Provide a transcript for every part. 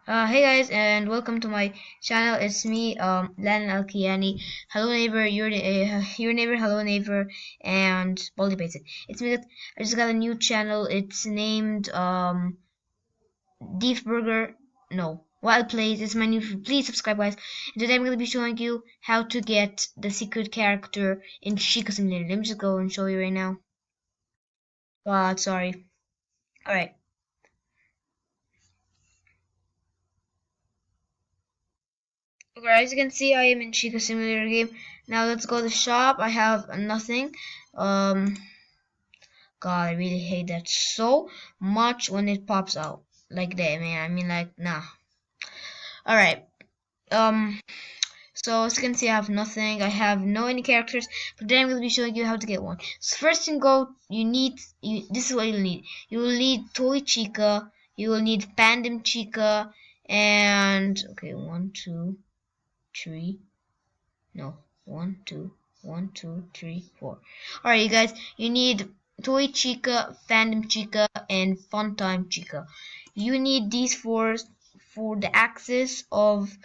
Hey guys, and welcome to my channel. It's me, Lan Alkiani. Hello neighbor, your neighbor. Hello neighbor, and Baldi Basic. It's me. I just got a new channel. It's named Beef Burger. No, Wild Plays. It's my new. Please subscribe, guys. And today I'm gonna be showing you how to get the secret character in Chica Simulator. Let me just go and show you right now. God, sorry. All right. Okay, as you can see, I am in Chica Simulator game. Now let's go to shop. I have nothing. Um, God, I really hate that so much when it pops out like that, man. I mean, like, nah. All right. Um. So as you can see, I have nothing. I have no any characters. But then I'm gonna be showing you how to get one. So first thing go, this is what you'll need. You will need Toy Chica. You will need Fandom Chica. And okay, one, two, three. No, one, two, 1, 2, 3, 4. Alright, you guys, you need Toy Chica, Fandom Chica, and Funtime Chica. You need these four for the access of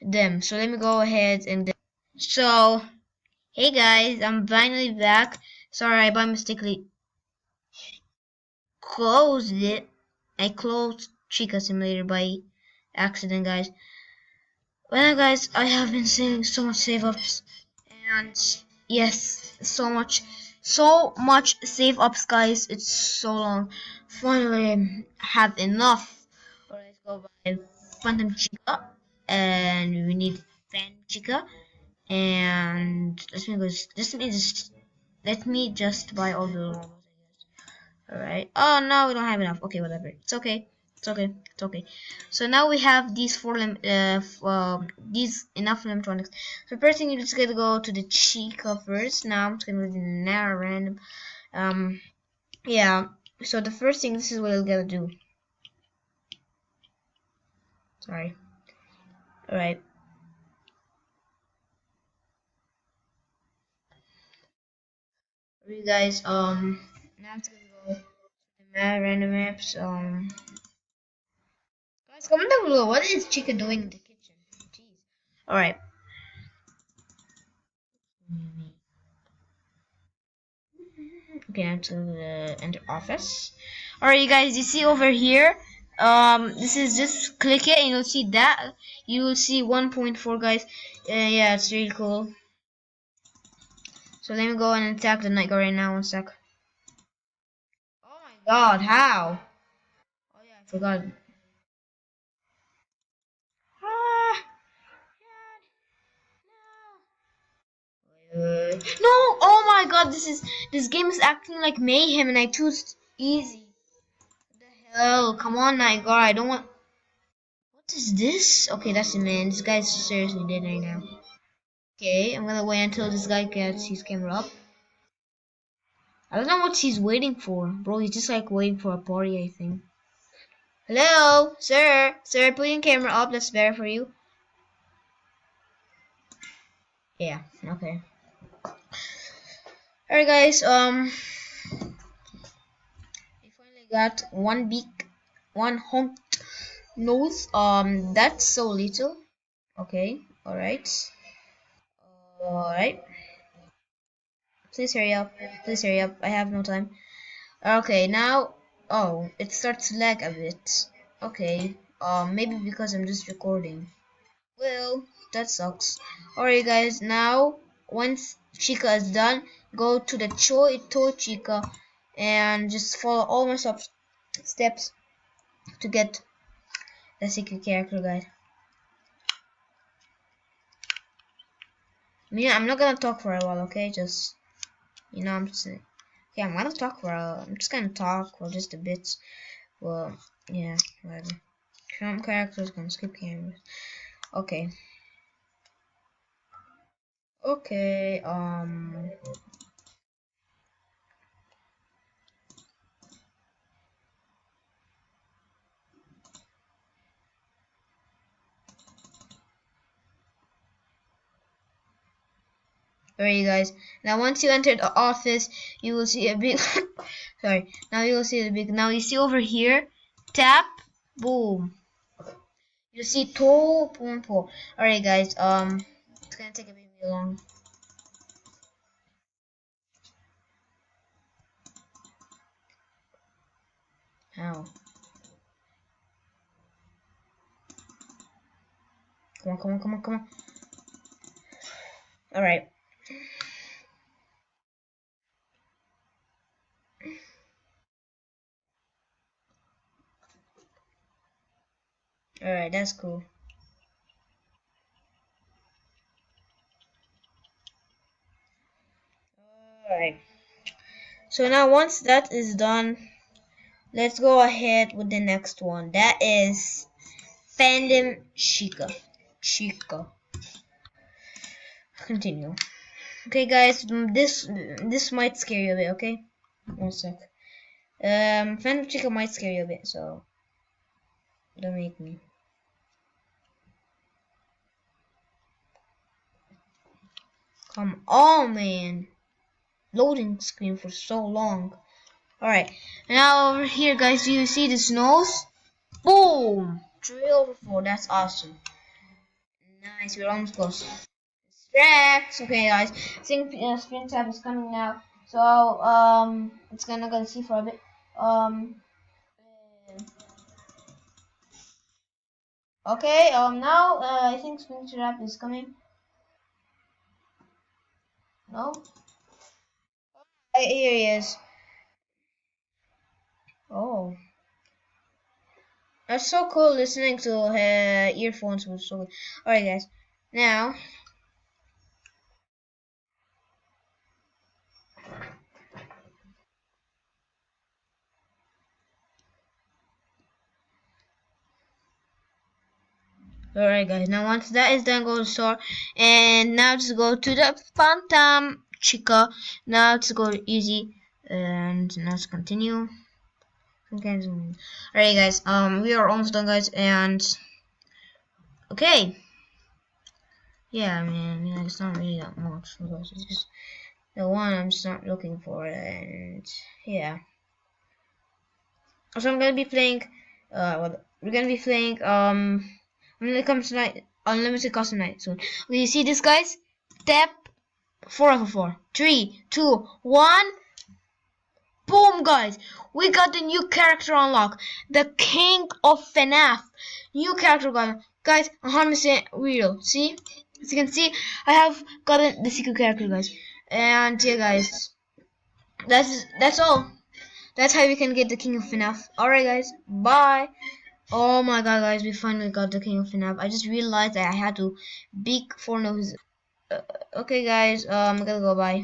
them. So let me go ahead and. So, hey guys, I'm finally back. Sorry, I by mistakenly closed it. I closed Chica Simulator by accident, guys. Well, guys, I have been saving so much save ups, and yes, so much save ups, guys. It's so long. Finally, have enough. Alright, let's go buy Phantom Chica, and we need Fan Chica, and let me just buy all the normals, I guess. Alright. Oh no, we don't have enough. Okay, whatever. It's okay. It's okay. It's okay. So now we have these these enough electronics. So first thing you just gotta go to the Chica first. Now I'm just gonna do now random. Um, yeah. So the first thing, this is what you're gonna do. Sorry. Alright. You guys. Now I'm just gonna go to the map, random maps. Guys, comment down below. What is Chica doing in the kitchen? Jeez. Alright. Okay, I'm to enter office. Alright, you guys, you see over here, this is just click it and you'll see that. You will see 1.4, guys. Yeah, it's really cool. So let me go and attack the night guard right now. One sec. Oh my god, how? Oh yeah, I forgot. Ah, no! Oh my god, this game is acting like mayhem, and I choose easy. What the hell? Come on, night guard. I don't want. What is this? Okay, that's the man. This guy's seriously dead right now. Okay, I'm gonna wait until this guy gets his camera up. I don't know what he's waiting for. Bro, he's just like waiting for a party, I think. Hello? Sir? Sir, put your camera up. That's better for you. Yeah, okay. Alright guys, I finally got one beak, one honk nose. That's so little. Okay, alright. Alright. Please hurry up. Please hurry up. I have no time. Okay, now, oh, it starts to lag a bit. Okay, maybe because I'm just recording. Well, that sucks. Alright, guys, now, once Chica is done, go to the Toy Chica and just follow all my steps to get the secret character, guys. I'm not gonna talk for a while, okay? Just, I'm just, yeah, I'm just gonna talk for just a bit. Well, yeah, whatever. Some characters gonna skip cameras. Okay. Okay, alright you guys. Now once you enter the office, you will see a big sorry. Now you will see the big now you see over here, tap, boom. You see 2.4. Alright guys, it's gonna take a bit long. How? Come on, come on, come on, come on. Alright. Alright, that's cool. Alright. So now once that is done, let's go ahead with the next one. That is Fandom Chica. Chica. Continue. Okay guys, this might scare you a bit, okay? One sec. Fandom Chica might scare you a bit, so don't make me. Come on, man. Loading screen for so long. Alright, now over here, guys, do you see the snows? Boom! 3/4, that's awesome. Nice, we're almost close. Stretch! Okay, guys, I think sprint tab is coming now. So, it's gonna see for a bit. Okay, now, I think sprint tab is coming. No? Here he is. Oh. That's so cool listening to earphones was so good. Alright guys. Now alright guys, now once that is done, go to the store and now just go to the Phantom Chica. Now to go to easy and now let's continue. Okay, alright guys, we are almost done guys, and okay. Yeah, man, yeah, it's not really that much because it's just the one I'm just not looking for, and yeah. So I'm gonna be playing well, we're gonna be playing when it comes to night unlimited custom night soon. Okay, you see this guys? Tap 4/4. 3, 2, 1. Boom guys! We got the new character unlock. The King of FNAF. New character guys, 100% real. See? As you can see, I have gotten the secret character guys. And yeah guys. That's all. That's how we can get the King of FNAF. Alright guys, bye. Oh my god guys, we finally got the King of FNAF. I just realized that I had to beat 4 noses. Okay guys, I gotta go, bye.